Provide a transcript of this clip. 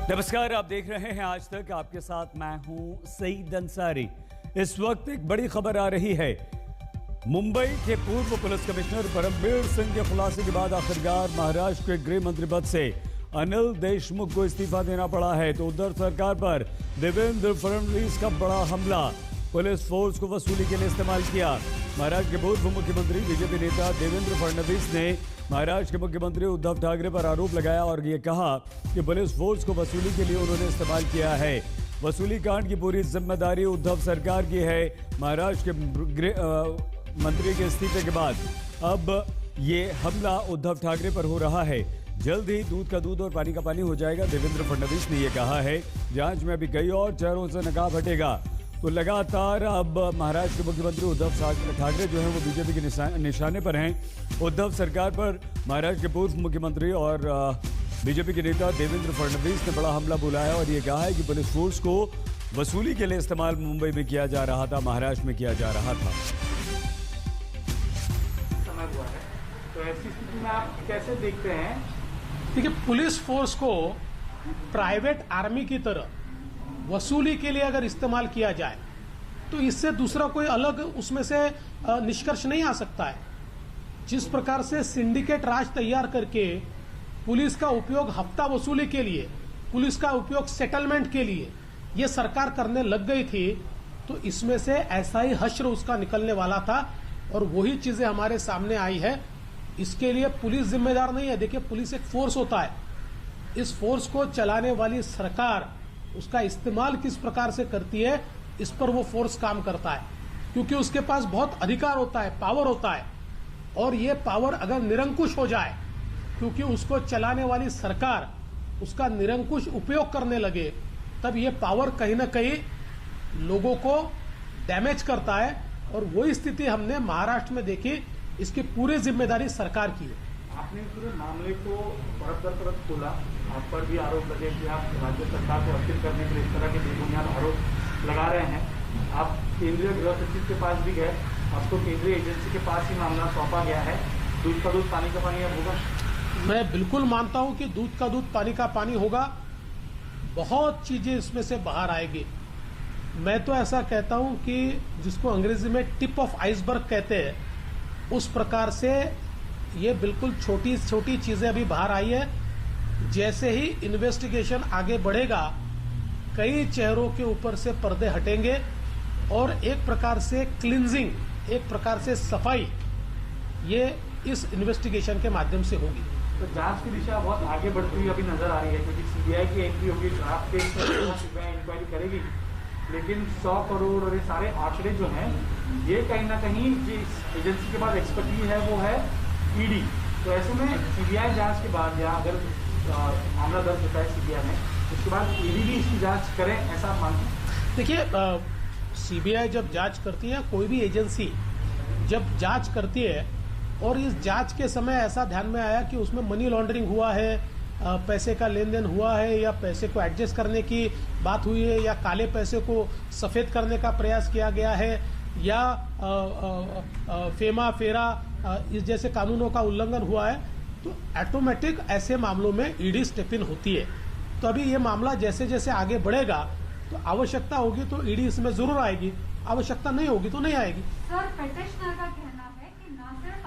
नमस्कार, आप देख रहे हैं आज तक। आपके साथ मैं हूं सईद अंसारी। इस वक्त एक बड़ी खबर आ रही है। मुंबई के पूर्व पुलिस कमिश्नर परमबीर सिंह के खुलासे के बाद आखिरकार महाराष्ट्र के गृह मंत्री पद से अनिल देशमुख को इस्तीफा देना पड़ा है। तो उद्धव सरकार पर देवेंद्र फडणवीस का बड़ा हमला, पुलिस फोर्स को वसूली के लिए इस्तेमाल किया। महाराष्ट्र के पूर्व मुख्यमंत्री बीजेपी नेता देवेंद्र फडणवीस ने महाराष्ट्र के मुख्यमंत्री उद्धव ठाकरे पर आरोप लगाया और ये कहा कि पुलिस फोर्स को वसूली के लिए उन्होंने इस्तेमाल किया है। वसूली कांड की पूरी जिम्मेदारी उद्धव सरकार की है। महाराष्ट्र के मंत्री के इस्तीफे के बाद अब ये हमला उद्धव ठाकरे पर हो रहा है। जल्द ही दूध का दूध और पानी का पानी हो जाएगा, देवेंद्र फडणवीस ने यह कहा है। जांच में अभी कई और चेहरों से नकाब हटेगा। तो लगातार अब महाराष्ट्र के मुख्यमंत्री उद्धव ठाकरे जो हैं वो बीजेपी के निशाने पर हैं। उद्धव सरकार पर महाराष्ट्र के पूर्व मुख्यमंत्री और बीजेपी के नेता देवेंद्र फडणवीस ने बड़ा हमला बुलाया और ये कहा है कि पुलिस फोर्स को वसूली के लिए इस्तेमाल मुंबई में किया जा रहा था, महाराष्ट्र में किया जा रहा था। समय हुआ है, तो ऐसी स्थिति में आप कैसे देखते हैं? देखिए, पुलिस फोर्स को प्राइवेट आर्मी की तरह वसूली के लिए अगर इस्तेमाल किया जाए तो इससे दूसरा कोई अलग उसमें से निष्कर्ष नहीं आ सकता है। जिस प्रकार से सिंडिकेट राज तैयार करके पुलिस का उपयोग हफ्ता वसूली के लिए, पुलिस का उपयोग सेटलमेंट के लिए ये सरकार करने लग गई थी, तो इसमें से ऐसा ही हश्र उसका निकलने वाला था और वही चीजें हमारे सामने आई है। इसके लिए पुलिस जिम्मेदार नहीं है। देखिए, पुलिस एक फोर्स होता है। इस फोर्स को चलाने वाली सरकार उसका इस्तेमाल किस प्रकार से करती है, इस पर वो फोर्स काम करता है, क्योंकि उसके पास बहुत अधिकार होता है, पावर होता है। और ये पावर अगर निरंकुश हो जाए, क्योंकि उसको चलाने वाली सरकार उसका निरंकुश उपयोग करने लगे, तब ये पावर कहीं ना कहीं लोगों को डैमेज करता है। और वही स्थिति हमने महाराष्ट्र में देखी। इसकी पूरी जिम्मेदारी सरकार की है। आपने पूरे मामले को परत दर परत खोला। आप पर भी आरोप लगे कि आप राज्य सरकार को अस्थिर करने के लिए इस तरह के बेबुनियाद आरोप लगा रहे हैं। आप केंद्रीय गृह सचिव के पास भी गए, आपको केंद्रीय एजेंसी के पास ही मामला सौंपा गया है। दूध का दूध पानी का पानी अब होगा? मैं बिल्कुल मानता हूं कि दूध का दूध पानी का पानी होगा। बहुत चीजें इसमें से बाहर आएगी। मैं तो ऐसा कहता हूं कि जिसको अंग्रेजी में टिप ऑफ आइसबर्ग कहते हैं, उस प्रकार से ये बिल्कुल छोटी छोटी चीजें अभी बाहर आई है। जैसे ही इन्वेस्टिगेशन आगे बढ़ेगा, कई चेहरों के ऊपर से पर्दे हटेंगे और एक प्रकार से क्लींजिंग, एक प्रकार से सफाई ये इस इन्वेस्टिगेशन के माध्यम से होगी। तो जांच की दिशा बहुत आगे बढ़ती हुई अभी नजर आ रही है, क्योंकि सीबीआई की एंट्री होगी, ड्राफ्ट केस सीबीआई इंक्वायरी करेगी। लेकिन 100 करोड़ और ये सारे आंकड़े जो हैं, ये कहीं ना कहीं जिस एजेंसी के पास एक्सपर्टीज है वो है ईडी। तो ऐसे में सीबीआई जांच के बाद, या अगर मामला दर्ज होता है सीबीआई में, उसके बाद ईडी भी इसकी जांच करें, ऐसा मानते हैं? देखिए, सीबीआई जब जांच करती है, कोई भी एजेंसी जब जांच करती है और इस जांच के समय ऐसा ध्यान में आया कि उसमें मनी लॉन्ड्रिंग हुआ है, पैसे का लेन देन हुआ है, या पैसे को एडजस्ट करने की बात हुई है, या काले पैसे को सफेद करने का प्रयास किया गया है, या फेमा फेरा इस जैसे कानूनों का उल्लंघन हुआ है, तो ऑटोमेटिक ऐसे मामलों में ईडी स्टेप इन होती है। तो अभी ये मामला जैसे जैसे आगे बढ़ेगा, तो आवश्यकता होगी तो ईडी इसमें जरूर आएगी, आवश्यकता नहीं होगी तो नहीं आएगी। सर, पिटिशनर का कहना है कि ना सिर्फ